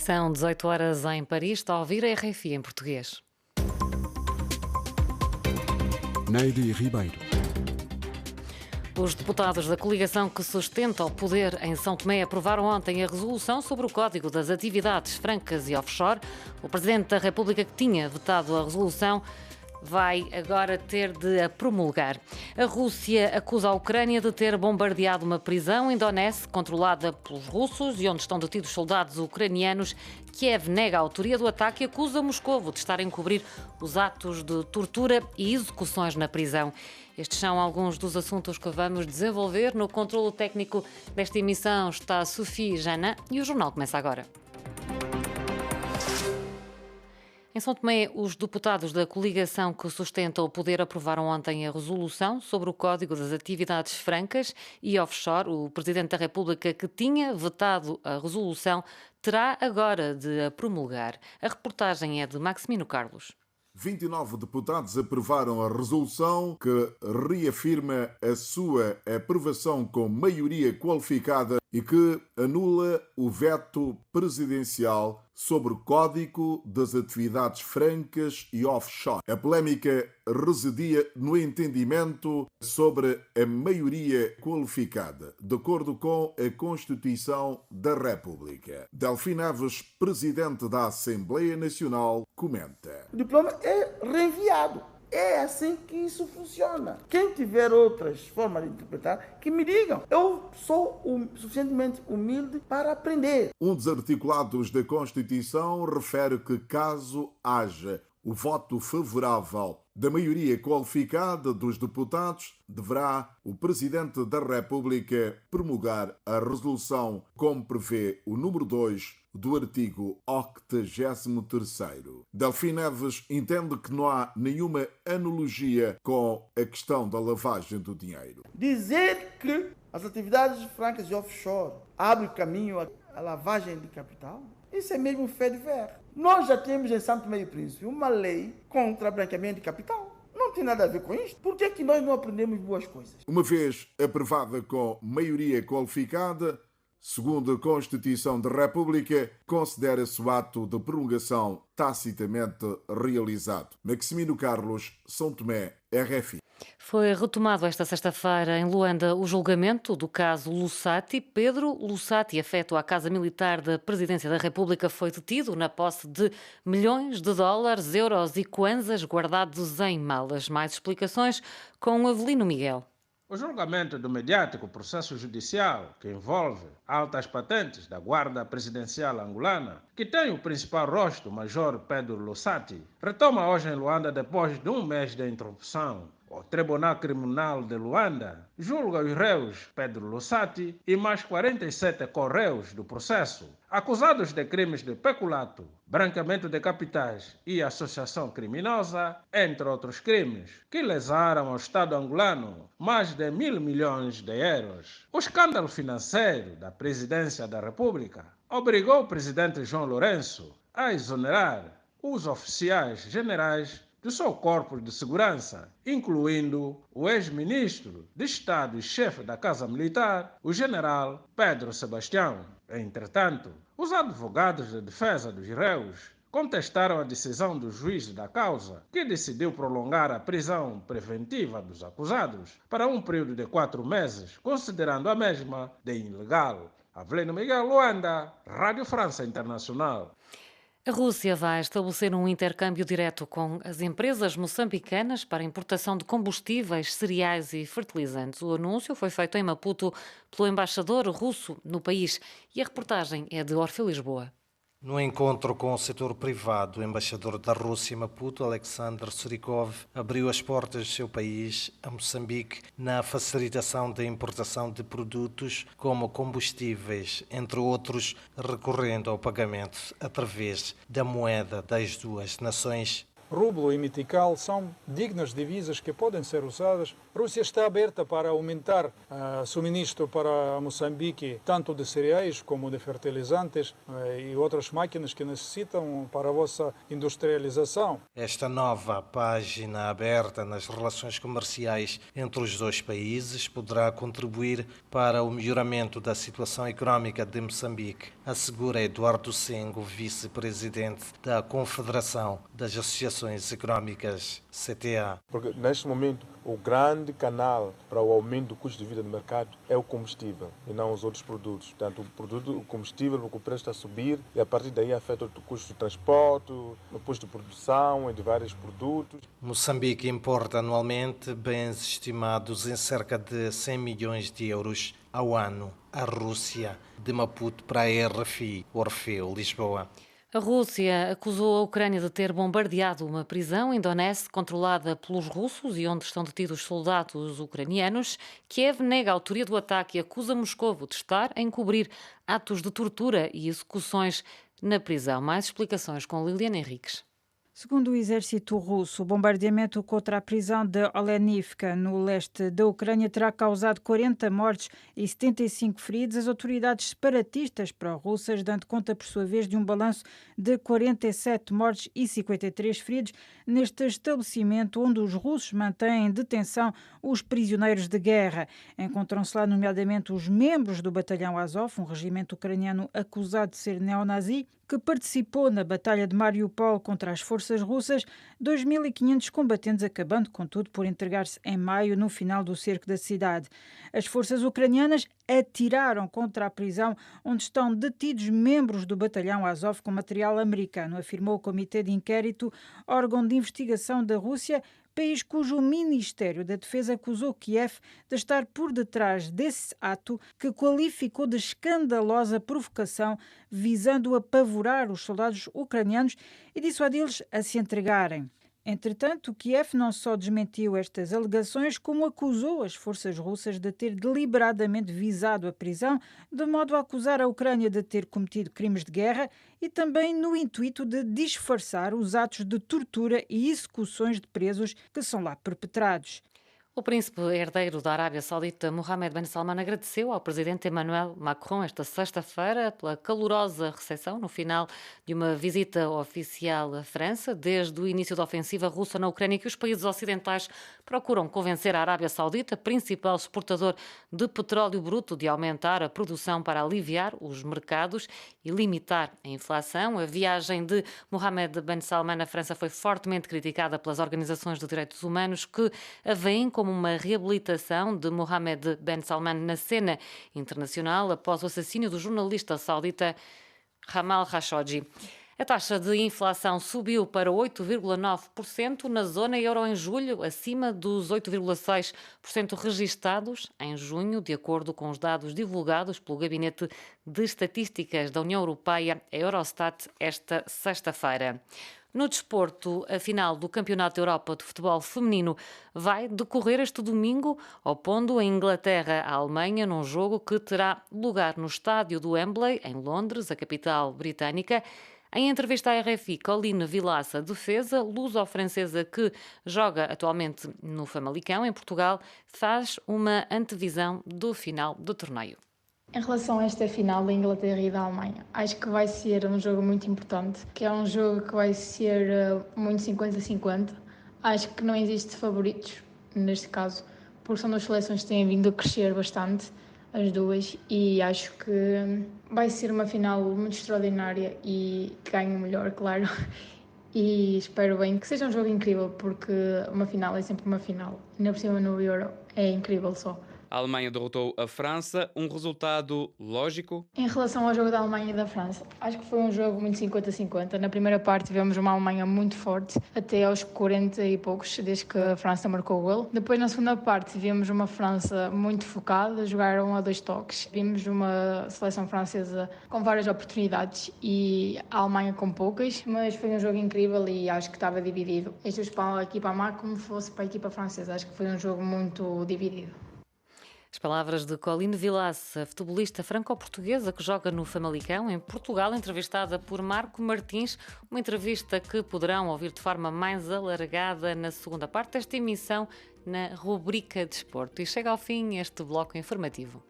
São 18 horas em Paris. Está a ouvir a RFI em português. Neide Ribeiro. Os deputados da coligação que sustenta o poder em São Tomé aprovaram ontem a resolução sobre o Código das Atividades Francas e Offshore. O Presidente da República, que tinha vetado a resolução, vai agora ter de a promulgar. A Rússia acusa a Ucrânia de ter bombardeado uma prisão em Donetsk, controlada pelos russos e onde estão detidos soldados ucranianos. Kiev nega a autoria do ataque e acusa Moscovo de estar a encobrir os atos de tortura e execuções na prisão. Estes são alguns dos assuntos que vamos desenvolver. No controlo técnico desta emissão está Sofia Jana e o jornal começa agora. Em São Tomé, os deputados da coligação que sustenta o poder aprovaram ontem a resolução sobre o Código das Atividades Francas e Offshore. O Presidente da República, que tinha vetado a resolução, terá agora de a promulgar. A reportagem é de Maximino Carlos. 29 deputados aprovaram a resolução que reafirma a sua aprovação com maioria qualificada e que anula o veto presidencial sobre o Código das Atividades Francas e Offshore. A polémica residia no entendimento sobre a maioria qualificada, de acordo com a Constituição da República. Delfim Neves, presidente da Assembleia Nacional, comenta. O diploma é reenviado. É assim que isso funciona. Quem tiver outras formas de interpretar, que me digam. Eu sou suficientemente humilde para aprender. Um dos articulados da Constituição refere que, caso haja o voto favorável da maioria qualificada dos deputados, deverá o Presidente da República promulgar a resolução, como prevê o número 2 do artigo 83º. Delfim Neves entende que não há nenhuma analogia com a questão da lavagem do dinheiro. Dizer que as atividades francas e offshore abrem caminho à lavagem de capital, isso é mesmo fé de ver. Nós já temos em São Tomé e Príncipe uma lei contra branqueamento de capital. Não tem nada a ver com isto. Por que é que nós não aprendemos boas coisas? Uma vez aprovada com maioria qualificada, segundo a Constituição da República, considera-se o ato de promulgação tacitamente realizado. Maximino Carlos, São Tomé, RFI. Foi retomado esta sexta-feira em Luanda o julgamento do caso Lussati. Pedro Lussati, afeto à Casa Militar da Presidência da República, foi detido na posse de milhões de dólares, euros e kwanzas guardados em malas. Mais explicações com Avelino Miguel. O julgamento do mediático processo judicial que envolve altas patentes da Guarda Presidencial angolana, que tem o principal rosto, o Major Pedro Lussati, retoma hoje em Luanda depois de um mês de interrupção. O Tribunal Criminal de Luanda julga os réus Pedro Lussati e mais 47 correios do processo, acusados de crimes de peculato, branqueamento de capitais e associação criminosa, entre outros crimes, que lesaram ao Estado angolano mais de 1.000 milhões de euros. O escândalo financeiro da Presidência da República obrigou o presidente João Lourenço a exonerar os oficiais generais do seu corpo de segurança, incluindo o ex-ministro de Estado e chefe da Casa Militar, o general Pedro Sebastião. Entretanto, os advogados de defesa dos réus contestaram a decisão do juiz da causa, que decidiu prolongar a prisão preventiva dos acusados para um período de 4 meses, considerando a mesma de ilegal. Avelino Miguel, Luanda, Rádio França Internacional. A Rússia vai estabelecer um intercâmbio direto com as empresas moçambicanas para a importação de combustíveis, cereais e fertilizantes. O anúncio foi feito em Maputo pelo embaixador russo no país e a reportagem é de Orfeu Lisboa. No encontro com o setor privado, o embaixador da Rússia em Maputo, Alexander Surikov, abriu as portas do seu país a Moçambique na facilitação da importação de produtos como combustíveis, entre outros, recorrendo ao pagamento através da moeda das duas nações. rublo e metical são dignas divisas que podem ser usadas. A Rússia está aberta para aumentar suministro para Moçambique, tanto de cereais como de fertilizantes e outras máquinas que necessitam para a vossa industrialização. Esta nova página aberta nas relações comerciais entre os dois países poderá contribuir para o melhoramento da situação económica de Moçambique, assegura Eduardo Sengo, vice-presidente da Confederação das Associações Económicas, CTA. Porque neste momento o grande canal para o aumento do custo de vida no mercado é o combustível e não os outros produtos. Portanto, o combustível, porque o preço está a subir e a partir daí afeta o custo de transporte, o custo de produção e de vários produtos. Moçambique importa anualmente bens estimados em cerca de 100 milhões de euros ao ano. A Rússia, de Maputo para a RFI, Orfeu, Lisboa. A Rússia acusou a Ucrânia de ter bombardeado uma prisão em Donetsk controlada pelos russos e onde estão detidos soldados ucranianos. Kiev nega a autoria do ataque e acusa Moscovo de estar a encobrir atos de tortura e execuções na prisão. Mais explicações com Liliana Henriques. Segundo o exército russo, o bombardeamento contra a prisão de Olenivka, no leste da Ucrânia, terá causado 40 mortes e 75 feridos. As autoridades separatistas pró-russas dando conta, por sua vez, de um balanço de 47 mortes e 53 feridos neste estabelecimento onde os russos mantêm em detenção os prisioneiros de guerra. Encontram-se lá, nomeadamente, os membros do batalhão Azov, um regimento ucraniano acusado de ser neonazi, que participou na Batalha de Mariupol contra as forças russas, 2.500 combatentes acabando, contudo, por entregar-se em maio no final do cerco da cidade. As forças ucranianas atiraram contra a prisão onde estão detidos membros do batalhão Azov com material americano, afirmou o Comitê de Inquérito, órgão de investigação da Rússia, país cujo Ministério da Defesa acusou Kiev de estar por detrás desse ato que qualificou de escandalosa provocação visando apavorar os soldados ucranianos e dissuadi-los a se entregarem. Entretanto, Kiev não só desmentiu estas alegações, como acusou as forças russas de ter deliberadamente visado a prisão, de modo a acusar a Ucrânia de ter cometido crimes de guerra e também no intuito de disfarçar os atos de tortura e execuções de presos que são lá perpetrados. O príncipe herdeiro da Arábia Saudita, Mohammed Ben Salman, agradeceu ao presidente Emmanuel Macron esta sexta-feira pela calorosa recepção no final de uma visita oficial à França. Desde o início da ofensiva russa na Ucrânia, que os países ocidentais procuram convencer a Arábia Saudita, principal exportador de petróleo bruto, de aumentar a produção para aliviar os mercados e limitar a inflação. A viagem de Mohammed Ben Salman à França foi fortemente criticada pelas organizações de direitos humanos, que a veem como uma reabilitação de Mohammed Ben Salman na cena internacional após o assassínio do jornalista saudita Jamal Khashoggi. A taxa de inflação subiu para 8,9% na zona euro em julho, acima dos 8,6% registados em junho, de acordo com os dados divulgados pelo Gabinete de Estatísticas da União Europeia, a Eurostat, esta sexta-feira. No desporto, a final do Campeonato da Europa de Futebol Feminino vai decorrer este domingo, opondo a Inglaterra à Alemanha num jogo que terá lugar no estádio do Wembley, em Londres, a capital britânica. Em entrevista à RFI, Colline Vilaça, defesa luso-francesa que joga atualmente no Famalicão, em Portugal, faz uma antevisão do final do torneio. Em relação a esta final da Inglaterra e da Alemanha, acho que vai ser um jogo muito importante, que é um jogo que vai ser muito 50-50. Acho que não existe favoritos neste caso, porque são duas seleções que têm vindo a crescer bastante, as duas, e acho que vai ser uma final muito extraordinária e que ganhe o melhor, claro. E espero bem que seja um jogo incrível, porque uma final é sempre uma final. Ainda por cima no Euro é incrível só. A Alemanha derrotou a França, um resultado lógico? Em relação ao jogo da Alemanha e da França, acho que foi um jogo muito 50-50. Na primeira parte tivemos uma Alemanha muito forte, até aos 40 e poucos, desde que a França marcou o gol. Depois, na segunda parte, vimos uma França muito focada, jogaram a 2 toques. Vimos uma seleção francesa com várias oportunidades e a Alemanha com poucas, mas foi um jogo incrível e acho que estava dividido. Este para a equipa alemã como fosse para a equipa francesa. Acho que foi um jogo muito dividido. As palavras de Coline Vilaça, futebolista franco-portuguesa que joga no Famalicão, em Portugal, entrevistada por Marco Martins, uma entrevista que poderão ouvir de forma mais alargada na segunda parte desta emissão, na rubrica Desporto. E chega ao fim este bloco informativo.